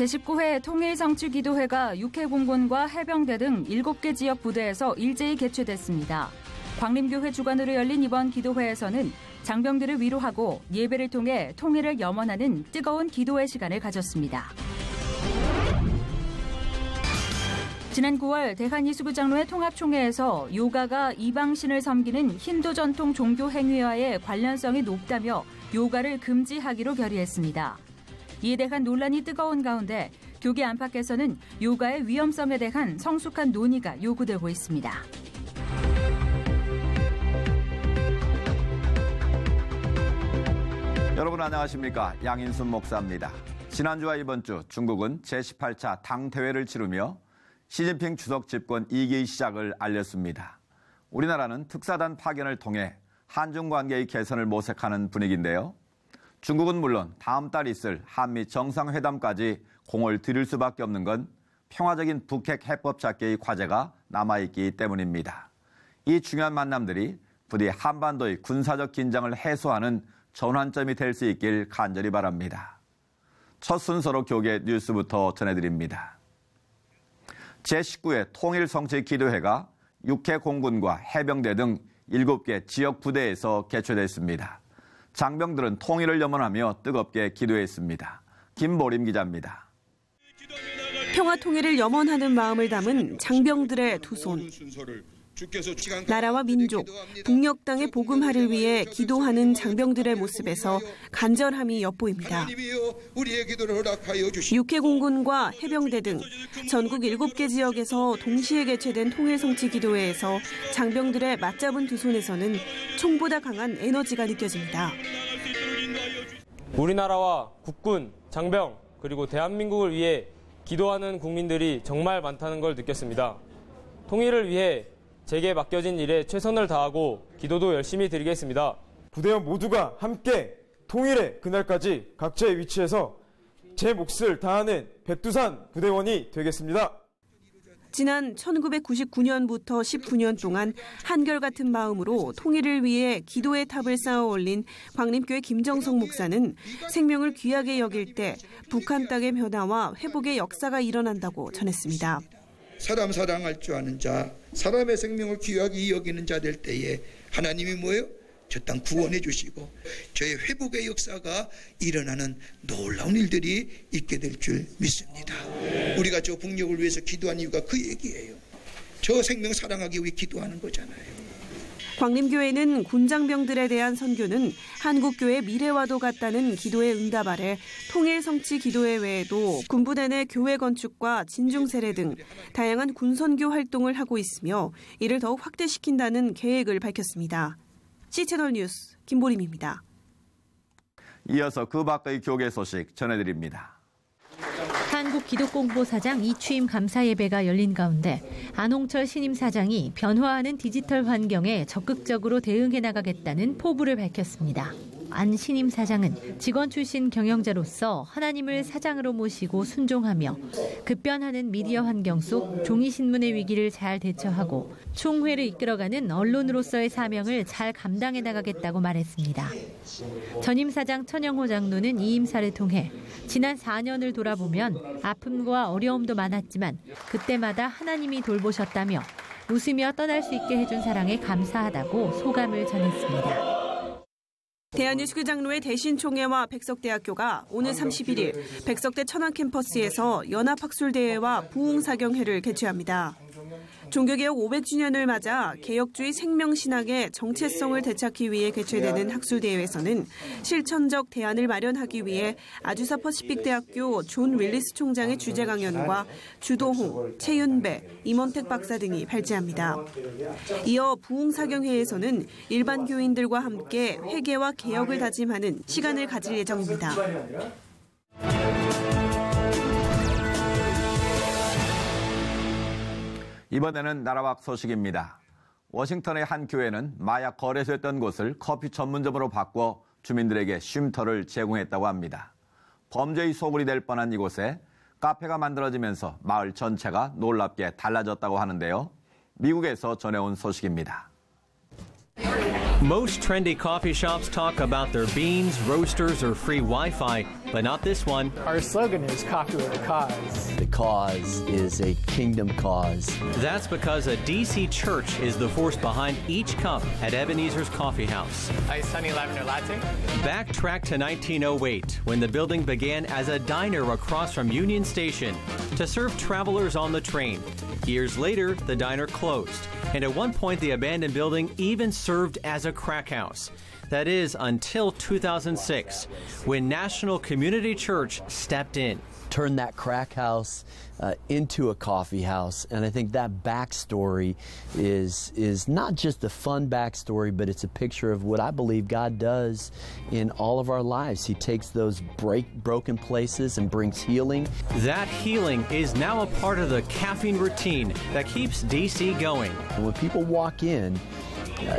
제19회 통일성취기도회가 육해공군과 해병대 등 7개 지역 부대에서 일제히 개최됐습니다. 광림교회 주관으로 열린 이번 기도회에서는 장병들을 위로하고 예배를 통해 통일을 염원하는 뜨거운 기도의 시간을 가졌습니다. 지난 9월 대한이수구 장로회 통합총회에서 요가가 이방신을 섬기는 힌두 전통 종교 행위와의 관련성이 높다며 요가를 금지하기로 결의했습니다. 이에 대한 논란이 뜨거운 가운데 교계 안팎에서는 요가의 위험성에 대한 성숙한 논의가 요구되고 있습니다. 여러분 안녕하십니까? 양인순 목사입니다. 지난주와 이번 주 중국은 제18차 당대회를 치르며 시진핑 주석 집권 2기의 시작을 알렸습니다. 우리나라는 특사단 파견을 통해 한중 관계의 개선을 모색하는 분위기인데요. 중국은 물론 다음 달 있을 한미 정상회담까지 공을 들일 수밖에 없는 건 평화적인 북핵 해법 찾기의 과제가 남아있기 때문입니다. 이 중요한 만남들이 부디 한반도의 군사적 긴장을 해소하는 전환점이 될 수 있길 간절히 바랍니다. 첫 순서로 교계 뉴스부터 전해드립니다. 제19회 통일성취기도회가 육해공군과 해병대 등 7개 지역 부대에서 개최됐습니다. 장병들은 통일을 염원하며 뜨겁게 기도했습니다. 김보림 기자입니다. 평화 통일을 염원하는 마음을 담은 장병들의 두 손. 나라와 민족, 북녘 땅의 복음화를 위해 기도하는 장병들의 모습에서 간절함이 엿보입니다. 육해공군과 해병대 등 전국 7개 지역에서 동시에 개최된 통일성취기도회에서 장병들의 맞잡은 두 손에서는 총보다 강한 에너지가 느껴집니다. 우리나라와 국군, 장병, 그리고 대한민국을 위해 기도하는 국민들이 정말 많다는 걸 느꼈습니다. 통일을 위해 제게 맡겨진 일에 최선을 다하고 기도도 열심히 드리겠습니다. 부대원 모두가 함께 통일의 그날까지 각자의 위치에서 제 몫을 다하는 백두산 부대원이 되겠습니다. 지난 1999년부터 19년 동안 한결같은 마음으로 통일을 위해 기도의 탑을 쌓아 올린 광림교회 김정성 목사는 생명을 귀하게 여길 때 북한 땅의 변화와 회복의 역사가 일어난다고 전했습니다. 사람 사랑할 줄 아는 자, 사람의 생명을 귀하게 여기는 자 될 때에 하나님이 뭐예요? 저 땅 구원해 주시고 저의 회복의 역사가 일어나는 놀라운 일들이 있게 될 줄 믿습니다. 우리가 저 북녘을 위해서 기도한 이유가 그 얘기예요. 저 생명 사랑하기 위해 기도하는 거잖아요. 광림교회는 군장병들에 대한 선교는 한국교회 미래와도 같다는 기도의 응답 아래 통일성취 기도회 외에도 군부대 내 교회 건축과 진중세례 등 다양한 군선교 활동을 하고 있으며 이를 더욱 확대시킨다는 계획을 밝혔습니다. C채널 뉴스 김보림입니다. 이어서 그 밖의 교계 소식 전해드립니다. 한국기독공보사장 이취임 감사 예배가 열린 가운데 안홍철 신임 사장이 변화하는 디지털 환경에 적극적으로 대응해 나가겠다는 포부를 밝혔습니다. 안 신임 사장은 직원 출신 경영자로서 하나님을 사장으로 모시고 순종하며 급변하는 미디어 환경 속 종이신문의 위기를 잘 대처하고 총회를 이끌어가는 언론으로서의 사명을 잘 감당해 나가겠다고 말했습니다. 전임 사장 천영호 장로는 이 임사를 통해 지난 4년을 돌아보면 아픔과 어려움도 많았지만 그때마다 하나님이 돌보셨다며 웃으며 떠날 수 있게 해준 사랑에 감사하다고 소감을 전했습니다. 대한이수구 장로회 대신총회와 백석대학교가 오늘 31일 백석대 천안캠퍼스에서 연합학술대회와 부흥사경회를 개최합니다. 종교개혁 500주년을 맞아 개혁주의 생명신학의 정체성을 되찾기 위해 개최되는 학술대회에서는 실천적 대안을 마련하기 위해 아주사 퍼시픽대학교 존 윌리스 총장의 주제 강연과 주도홍, 최윤배, 임원택 박사 등이 발제합니다. 이어 부흥사경회에서는 일반 교인들과 함께 회개와 개혁을 다짐하는 시간을 가질 예정입니다. 이번에는 나라 밖 소식입니다. 워싱턴의 한 교회는 마약 거래소였던 곳을 커피 전문점으로 바꿔 주민들에게 쉼터를 제공했다고 합니다. 범죄의 소굴이 될 뻔한 이곳에 카페가 만들어지면서 마을 전체가 놀랍게 달라졌다고 하는데요. 미국에서 전해온 소식입니다. Most trendy coffee shops talk about their beans, roasters, or free Wi-Fi. but not this one. Our slogan is Coffee with a Cause. The cause is a kingdom cause. That's because a DC church is the force behind each cup at Ebenezer's Coffee House. Ice honey lavender latte. Backtrack to 1908, when the building began as a diner across from Union Station to serve travelers on the train. Years later, the diner closed, and at one point the abandoned building even served as a crack house. That is, until 2006, when National Community Church stepped in. Turned that crack house into a coffee house, and I think that backstory is not just a fun backstory, but it's a picture of what I believe God does in all of our lives. He takes those broken places and brings healing. That healing is now a part of the caffeine routine that keeps DC going. And when people walk in,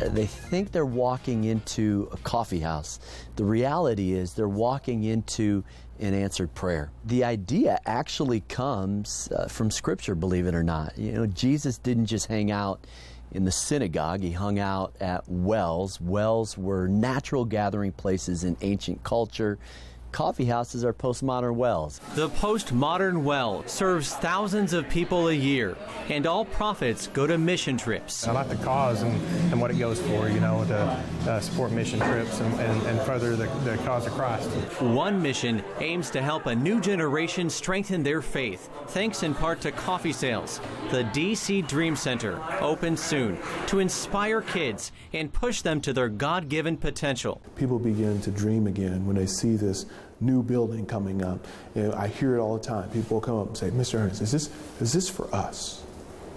they think they're walking into a coffee house. The reality is they're walking into an answered prayer. The idea actually comes from Scripture, believe it or not. You know, Jesus didn't just hang out in the synagogue. He hung out at wells. Wells were natural gathering places in ancient culture. Coffee houses are postmodern wells. The postmodern well serves thousands of people a year, and all profits go to mission trips. I like the cause and what it goes for, you know, to support mission trips and further the cause of Christ. One mission aims to help a new generation strengthen their faith, thanks in part to coffee sales. The DC Dream Center opens soon to inspire kids and push them to their God-given potential. People begin to dream again when they see this new building coming up. And I hear it all the time. People come up and say, Mr. Ernest, is this for us?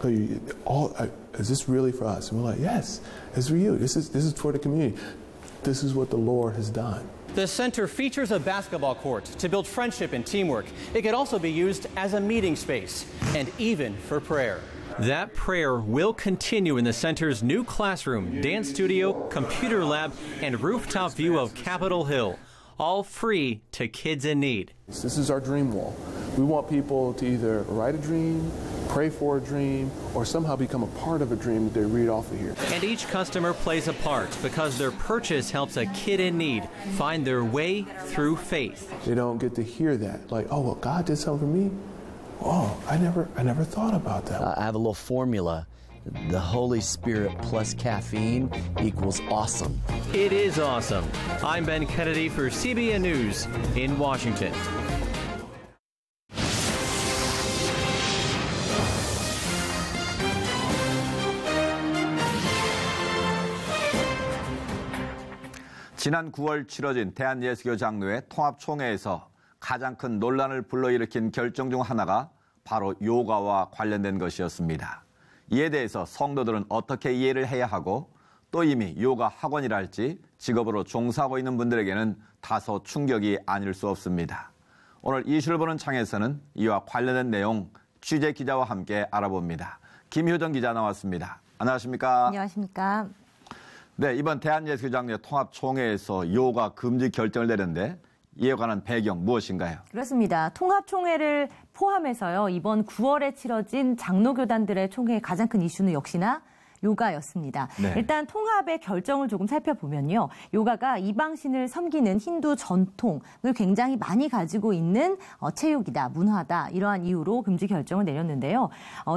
Is this really for us? And we're like, yes, it's for you. This is for the community. This is what the Lord has done. The center features a basketball court to build friendship and teamwork. It could also be used as a meeting space and even for prayer. That prayer will continue in the center's new classroom, dance studio, computer lab, and rooftop view of Capitol Hill, all free to kids in need. This is our dream wall. We want people to either write a dream, pray for a dream, or somehow become a part of a dream that they read off of here. And each customer plays a part because their purchase helps a kid in need find their way through faith. They don't get to hear that, like, oh, well, God did something for me? Oh, I never thought about that. I have a little formula. The Holy Spirit plus caffeine equals awesome. It is awesome. I'm Ben Kennedy for CBN News in Washington. 지난 9월 치러진 대한예수교 장로회 통합총회에서 가장 큰 논란을 불러일으킨 결정 중 하나가 바로 요가와 관련된 것이었습니다. 이에 대해서 성도들은 어떻게 이해를 해야 하고 또 이미 요가 학원이랄지 직업으로 종사하고 있는 분들에게는 다소 충격이 아닐 수 없습니다. 오늘 이슈를 보는 창에서는 이와 관련된 내용 취재 기자와 함께 알아봅니다. 김효정 기자 나왔습니다. 안녕하십니까? 안녕하십니까? 네, 이번 대한예수교장로회 통합총회에서 요가 금지 결정을 내렸는데 이에 관한 배경 무엇인가요? 그렇습니다. 통합총회를 포함해서요. 이번 9월에 치러진 장로교단들의 총회의 가장 큰 이슈는 역시나 요가였습니다. 네. 일단 통합의 결정을 조금 살펴보면요. 요가가 이방신을 섬기는 힌두 전통을 굉장히 많이 가지고 있는 체육이다, 문화다 이러한 이유로 금지 결정을 내렸는데요.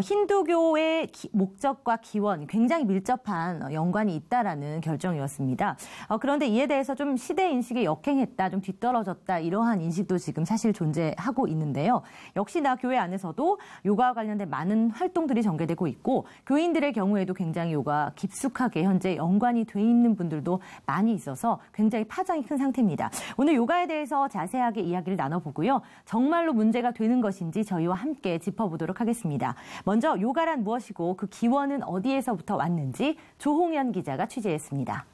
힌두교의 목적과 기원 굉장히 밀접한 연관이 있다라는 결정이었습니다. 그런데 이에 대해서 좀 시대 인식에 역행했다, 좀 뒤떨어졌다 이러한 인식도 지금 사실 존재하고 있는데요. 역시나 교회 안에서도 요가와 관련된 많은 활동들이 전개되고 있고 교인들의 경우에도 굉장히 요가 깊숙하게 현재 연관이 돼 있는 분들도 많이 있어서 굉장히 파장이 큰 상태입니다. 오늘 요가에 대해서 자세하게 이야기를 나눠보고요. 정말로 문제가 되는 것인지 저희와 함께 짚어보도록 하겠습니다. 먼저 요가란 무엇이고 그 기원은 어디에서부터 왔는지 조홍현 기자가 취재했습니다.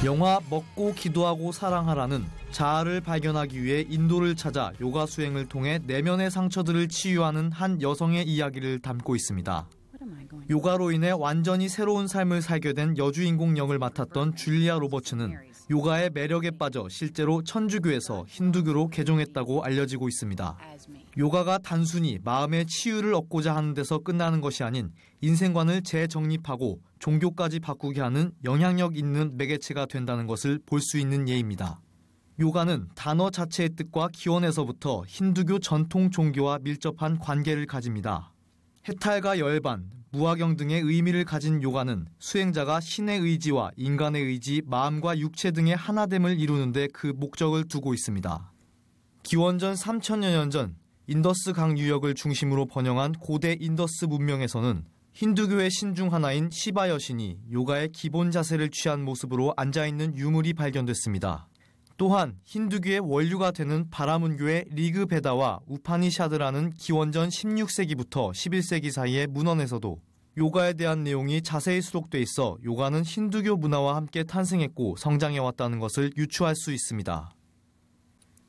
영화 먹고 기도하고 사랑하라는 자아를 발견하기 위해 인도를 찾아 요가 수행을 통해 내면의 상처들을 치유하는 한 여성의 이야기를 담고 있습니다. 요가로 인해 완전히 새로운 삶을 살게 된 여주인공 역을 맡았던 줄리아 로버츠는 요가의 매력에 빠져 실제로 천주교에서 힌두교로 개종했다고 알려지고 있습니다. 요가가 단순히 마음의 치유를 얻고자 하는 데서 끝나는 것이 아닌 인생관을 재정립하고 종교까지 바꾸게 하는 영향력 있는 매개체가 된다는 것을 볼 수 있는 예입니다. 요가는 단어 자체의 뜻과 기원에서부터 힌두교 전통 종교와 밀접한 관계를 가집니다. 해탈과 열반, 무화경 등의 의미를 가진 요가는 수행자가 신의 의지와 인간의 의지, 마음과 육체 등의 하나됨을 이루는데 그 목적을 두고 있습니다. 기원전 3000여 년 전 인더스 강 유역을 중심으로 번영한 고대 인더스 문명에서는 힌두교의 신 중 하나인 시바 여신이 요가의 기본 자세를 취한 모습으로 앉아있는 유물이 발견됐습니다. 또한 힌두교의 원류가 되는 바라문교의 리그베다와 우파니샤드라는 기원전 16세기부터 11세기 사이의 문헌에서도 요가에 대한 내용이 자세히 수록돼 있어 요가는 힌두교 문화와 함께 탄생했고 성장해왔다는 것을 유추할 수 있습니다.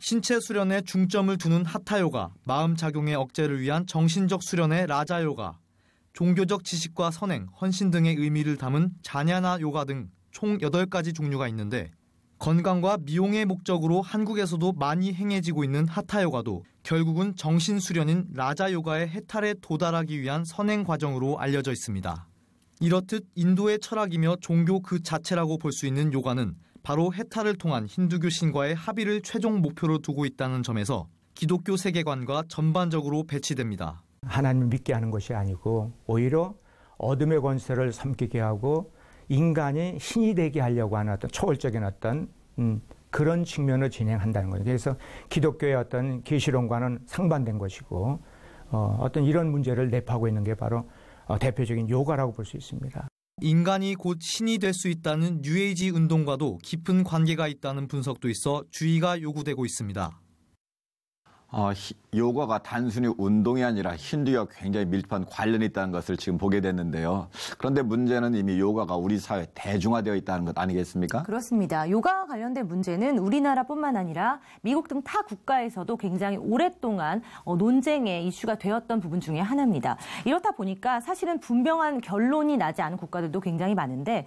신체 수련에 중점을 두는 하타요가, 마음 작용의 억제를 위한 정신적 수련의 라자요가, 종교적 지식과 선행, 헌신 등의 의미를 담은 자냐나 요가 등 총 8가지 종류가 있는데 건강과 미용의 목적으로 한국에서도 많이 행해지고 있는 하타요가도 결국은 정신 수련인 라자요가의 해탈에 도달하기 위한 선행 과정으로 알려져 있습니다. 이렇듯 인도의 철학이며 종교 그 자체라고 볼 수 있는 요가는 바로 해탈을 통한 힌두교 신과의 합의를 최종 목표로 두고 있다는 점에서 기독교 세계관과 전반적으로 배치됩니다. 하나님을 믿게 하는 것이 아니고 오히려 어둠의 권세를 섬기게 하고 인간이 신이 되게 하려고 하는 어떤 초월적인 어떤 그런 측면을 진행한다는 거죠. 그래서 기독교의 어떤 계시론과는 상반된 것이고 어떤 이런 문제를 내포하고 있는 게 바로 대표적인 요가라고 볼 수 있습니다. 인간이 곧 신이 될 수 있다는 뉴에이지 운동과도 깊은 관계가 있다는 분석도 있어 주의가 요구되고 있습니다. 요가가 단순히 운동이 아니라 힌두교와 굉장히 밀접한 관련이 있다는 것을 지금 보게 됐는데요. 그런데 문제는 이미 요가가 우리 사회에 대중화되어 있다는 것 아니겠습니까? 그렇습니다. 요가와 관련된 문제는 우리나라뿐만 아니라 미국 등 타 국가에서도 굉장히 오랫동안 논쟁의 이슈가 되었던 부분 중에 하나입니다. 이렇다 보니까 사실은 분명한 결론이 나지 않은 국가들도 굉장히 많은데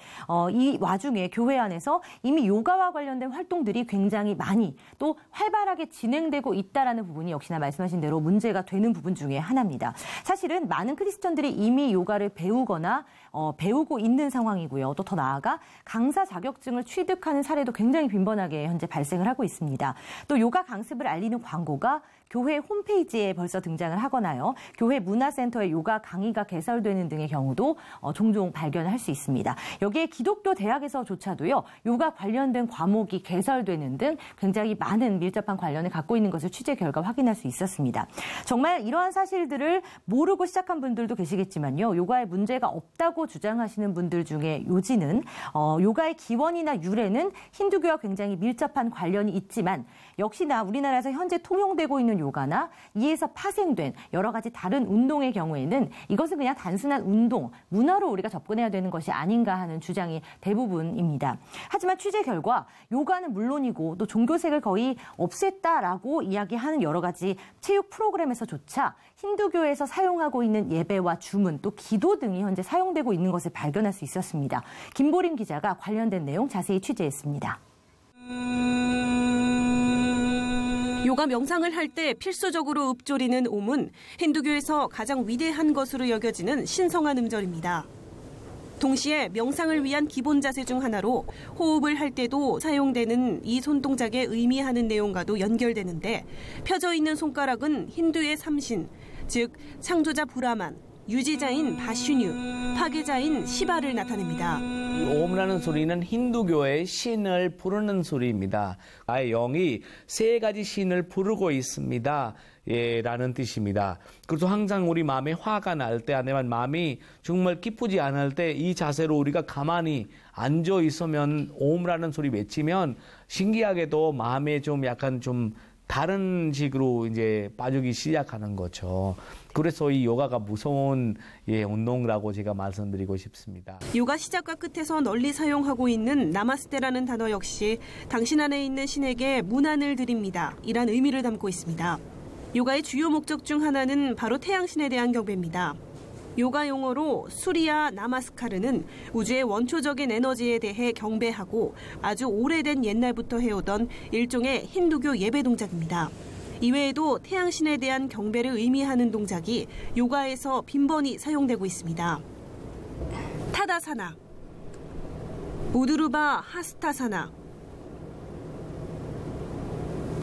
이 와중에 교회 안에서 이미 요가와 관련된 활동들이 굉장히 많이 또 활발하게 진행되고 있다라는 부분이 역시나 말씀하신 대로 문제가 되는 부분 중에 하나입니다. 사실은 많은 크리스천들이 이미 요가를 배우거나 배우고 있는 상황이고요. 또 더 나아가 강사 자격증을 취득하는 사례도 굉장히 빈번하게 현재 발생을 하고 있습니다. 또 요가 강습을 알리는 광고가 교회 홈페이지에 벌써 등장을 하거나요. 교회 문화센터에 요가 강의가 개설되는 등의 경우도 종종 발견을 할 수 있습니다. 여기에 기독교 대학에서조차도요. 요가 관련된 과목이 개설되는 등 굉장히 많은 밀접한 관련을 갖고 있는 것을 취재 결과 확인할 수 있었습니다. 정말 이러한 사실들을 모르고 시작한 분들도 계시겠지만요. 요가에 문제가 없다고 주장하시는 분들 중에 요지는 요가의 기원이나 유래는 힌두교와 굉장히 밀접한 관련이 있지만 역시나 우리나라에서 현재 통용되고 있는 요가나 이에서 파생된 여러 가지 다른 운동의 경우에는 이것은 그냥 단순한 운동, 문화로 우리가 접근해야 되는 것이 아닌가 하는 주장이 대부분입니다. 하지만 취재 결과 요가는 물론이고 또 종교색을 거의 없앴다라고 이야기하는 여러 가지 체육 프로그램에서조차 힌두교에서 사용하고 있는 예배와 주문 또 기도 등이 현재 사용되고 있는 것을 발견할 수 있었습니다. 김보림 기자가 관련된 내용 자세히 취재했습니다. 요가 명상을 할 때 필수적으로 읊조리는 옴은 힌두교에서 가장 위대한 것으로 여겨지는 신성한 음절입니다. 동시에 명상을 위한 기본 자세 중 하나로 호흡을 할 때도 사용되는 이 손동작에 의미하는 내용과도 연결되는데 펴져 있는 손가락은 힌두의 삼신, 즉 창조자 브라만, 유지자인 바슈뉴, 파괴자인 시바를 나타냅니다. 옴이라는 소리는 힌두교의 신을 부르는 소리입니다. 나의 영이 세 가지 신을 부르고 있습니다. 라는 뜻입니다. 그래서 항상 우리 마음에 화가 날 때 아니면 마음이 정말 기쁘지 않을 때 이 자세로 우리가 가만히 앉아 있으면 옴이라는 소리 외치면 신기하게도 마음에 좀 약간 좀 다른 식으로 이제 빠지기 시작하는 거죠. 그래서 이 요가가 무서운 운동이라고 제가 말씀드리고 싶습니다. 요가 시작과 끝에서 널리 사용하고 있는 나마스테라는 단어 역시 당신 안에 있는 신에게 문안을 드립니다. 이란 의미를 담고 있습니다. 요가의 주요 목적 중 하나는 바로 태양신에 대한 경배입니다. 요가 용어로 수리야 나마스카르는 우주의 원초적인 에너지에 대해 경배하고 아주 오래된 옛날부터 해오던 일종의 힌두교 예배 동작입니다. 이외에도 태양신에 대한 경배를 의미하는 동작이 요가에서 빈번히 사용되고 있습니다. 타다사나, 우드루바 하스타사나,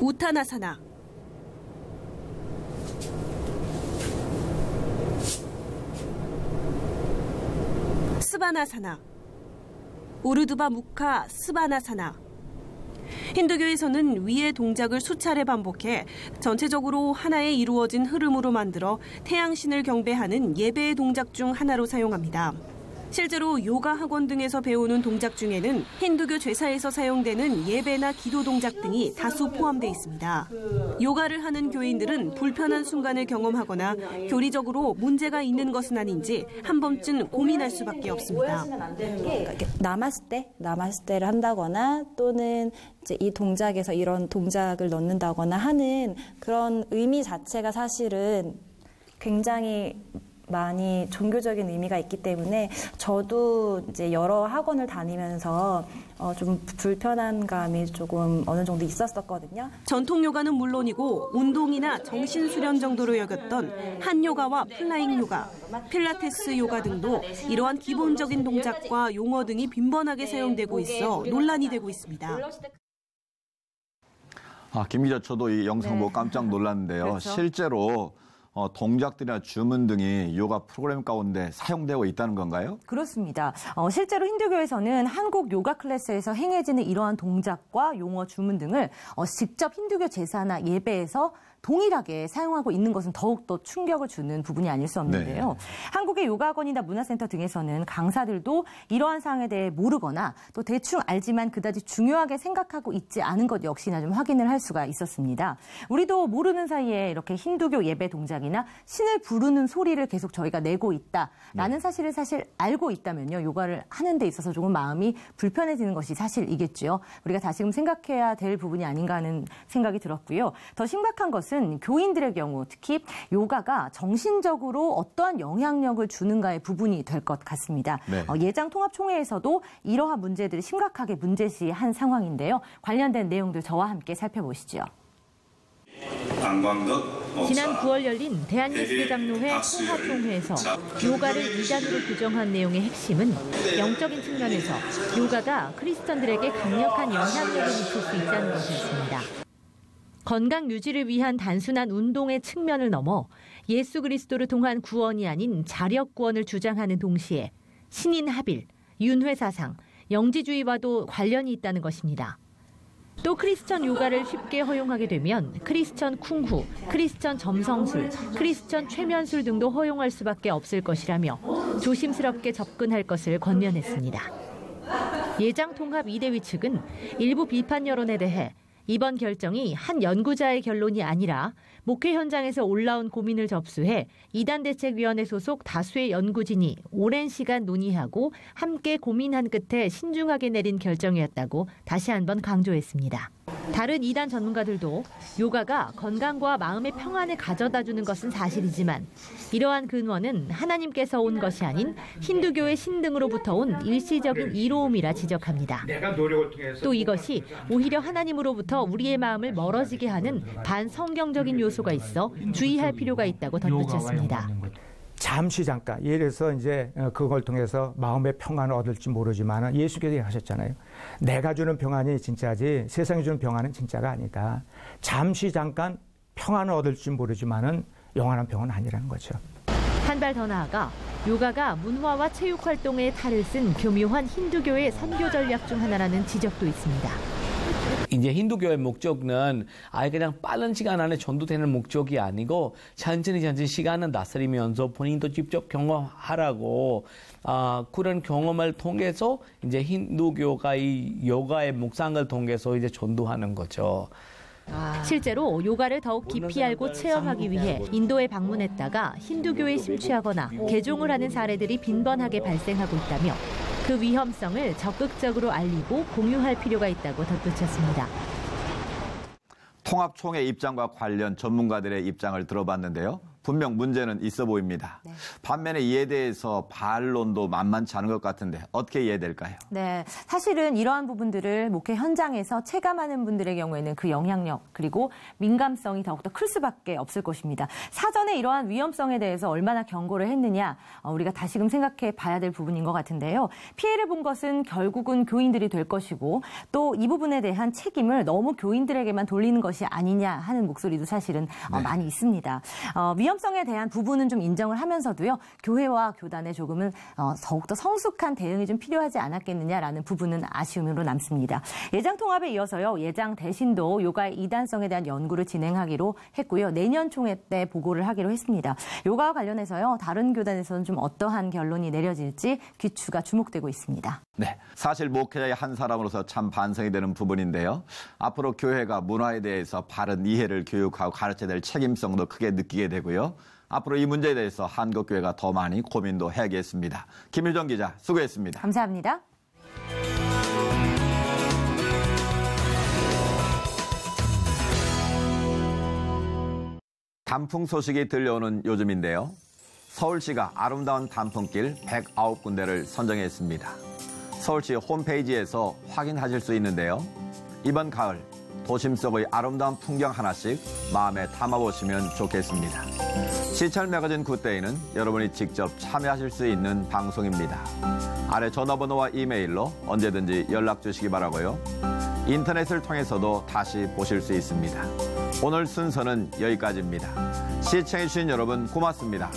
우타나사나, 스바나사나, 우르두바 무카 스바나사나. 힌두교에서는 위의 동작을 수차례 반복해 전체적으로 하나에 이루어진 흐름으로 만들어 태양신을 경배하는 예배의 동작 중 하나로 사용합니다. 실제로 요가 학원 등에서 배우는 동작 중에는 힌두교 제사에서 사용되는 예배나 기도 동작 등이 다수 포함되어 있습니다. 요가를 하는 교인들은 불편한 순간을 경험하거나 교리적으로 문제가 있는 것은 아닌지 한 번쯤 고민할 수밖에 없습니다. 나마스테를 한다거나 또는 이제 이 동작에서 이런 동작을 넣는다거나 하는 그런 의미 자체가 사실은 굉장히 많이 종교적인 의미가 있기 때문에 저도 이제 여러 학원을 다니면서 좀 불편한 감이 조금 어느 정도 있었거든요. 전통 요가는 물론이고 운동이나 정신 수련 정도로 여겼던 한 요가와 플라잉 요가, 필라테스 요가 등도 이러한 기본적인 동작과 용어 등이 빈번하게 사용되고 있어 논란이 되고 있습니다. 김 기자, 저도 이 영상 보고 깜짝 놀랐는데요. 그렇죠? 실제로 동작들이나 주문 등이 요가 프로그램 가운데 사용되고 있다는 건가요? 그렇습니다. 실제로 힌두교에서는 한국 요가 클래스에서 행해지는 이러한 동작과 용어, 주문 등을 직접 힌두교 제사나 예배에서 동일하게 사용하고 있는 것은 더욱더 충격을 주는 부분이 아닐 수 없는데요. 네. 한국의 요가학원이나 문화센터 등에서는 강사들도 이러한 사항에 대해 모르거나 또 대충 알지만 그다지 중요하게 생각하고 있지 않은 것 역시나 좀 확인을 할 수가 있었습니다. 우리도 모르는 사이에 이렇게 힌두교 예배 동작이나 신을 부르는 소리를 계속 저희가 내고 있다라는 사실을 알고 있다면요. 요가를 하는 데 있어서 조금 마음이 불편해지는 것이 사실이겠죠. 우리가 다시금 생각해야 될 부분이 아닌가 하는 생각이 들었고요. 더 심각한 것은 교인들의 경우 특히 요가가 정신적으로 어떠한 영향력을 주는가의 부분이 될 것 같습니다. 네. 예장통합총회에서도 이러한 문제들이 심각하게 문제시한 상황인데요. 관련된 내용들 저와 함께 살펴보시죠. 지난 9월 열린 대한예수교장로회 통합총회에서 요가를 이단으로 규정한 내용의 핵심은 영적인 측면에서 요가가 크리스천들에게 강력한 영향력을 미칠 수 있다는 것이었습니다. 건강 유지를 위한 단순한 운동의 측면을 넘어 예수 그리스도를 통한 구원이 아닌 자력 구원을 주장하는 동시에 신인 합일, 윤회 사상, 영지주의와도 관련이 있다는 것입니다. 또 크리스천 요가를 쉽게 허용하게 되면 크리스천 쿵후, 크리스천 점성술, 크리스천 최면술 등도 허용할 수밖에 없을 것이라며 조심스럽게 접근할 것을 권면했습니다. 예장통합 이대위 측은 일부 비판 여론에 대해 이번 결정이 한 연구자의 결론이 아니라 목회 현장에서 올라온 고민을 접수해 이단대책위원회 소속 다수의 연구진이 오랜 시간 논의하고 함께 고민한 끝에 신중하게 내린 결정이었다고 다시 한번 강조했습니다. 다른 이단 전문가들도 요가가 건강과 마음의 평안을 가져다주는 것은 사실이지만 이러한 근원은 하나님께서 온 것이 아닌 힌두교의 신 등으로부터 온 일시적인 이로움이라 지적합니다. 또 이것이 오히려 하나님으로부터 우리의 마음을 멀어지게 하는 반성경적인 요소가 있어 주의할 필요가 있다고 덧붙였습니다. 잠시 잠깐 예를 들어서 이제 그걸 통해서 마음의 평안을 얻을지 모르지만 예수께서 하셨잖아요. 내가 주는 평안이 진짜지 세상이 주는 평안은 진짜가 아니다. 잠시 잠깐 평안을 얻을지 모르지만 영원한 평안은 아니라는 거죠. 한 발 더 나아가 요가가 문화와 체육 활동에 탈을 쓴 교묘한 힌두교의 선교 전략 중 하나라는 지적도 있습니다. 이제 힌두교의 목적은 아예 그냥 빠른 시간 안에 전도되는 목적이 아니고 천천히 시간을 다스리면서 본인도 직접 경험하라고 그런 경험을 통해서 이제 힌두교가 이 요가의 묵상을 통해서 이제 전도하는 거죠. 실제로 요가를 더욱 깊이 알고 체험하기 위해 인도에 방문했다가 힌두교에 심취하거나 개종을 하는 사례들이 빈번하게 발생하고 있다며 그 위험성을 적극적으로 알리고 공유할 필요가 있다고 덧붙였습니다. 통합총회 입장과 관련 전문가들의 입장을 들어봤는데요. 분명 문제는 있어 보입니다. 네. 반면에 이에 대해서 반론도 만만치 않은 것 같은데 어떻게 이해될까요? 네, 사실은 이러한 부분들을 목회 현장에서 체감하는 분들의 경우에는 그 영향력 그리고 민감성이 더욱더 클 수밖에 없을 것입니다. 사전에 이러한 위험성에 대해서 얼마나 경고를 했느냐 우리가 다시금 생각해 봐야 될 부분인 것 같은데요. 피해를 본 것은 결국은 교인들이 될 것이고 또 이 부분에 대한 책임을 너무 교인들에게만 돌리는 것이 아니냐 하는 목소리도 사실은 네. 많이 있습니다. 위험성에 대한 부분은 좀 인정을 하면서도요. 교회와 교단에 조금은 더욱더 성숙한 대응이 좀 필요하지 않았겠느냐라는 부분은 아쉬움으로 남습니다. 예장 통합에 이어서요. 예장 대신도 요가의 이단성에 대한 연구를 진행하기로 했고요. 내년 총회 때 보고를 하기로 했습니다. 요가와 관련해서요. 다른 교단에서는 좀 어떠한 결론이 내려질지 귀추가 주목되고 있습니다. 네, 사실 목회자의 한 사람으로서 참 반성이 되는 부분인데요. 앞으로 교회가 문화에 대해서 바른 이해를 교육하고 가르쳐야 될 책임성도 크게 느끼게 되고요. 앞으로 이 문제에 대해서 한국교회가 더 많이 고민도 해야겠습니다. 김유정 기자 수고했습니다. 감사합니다. 단풍 소식이 들려오는 요즘인데요. 서울시가 아름다운 단풍길 109군데를 선정했습니다. 서울시 홈페이지에서 확인하실 수 있는데요. 이번 가을 도심 속의 아름다운 풍경 하나씩 마음에 담아보시면 좋겠습니다. 시찰 매거진 굿데이는 여러분이 직접 참여하실 수 있는 방송입니다. 아래 전화번호와 이메일로 언제든지 연락 주시기 바라고요. 인터넷을 통해서도 다시 보실 수 있습니다. 오늘 순서는 여기까지입니다. 시청해주신 여러분 고맙습니다.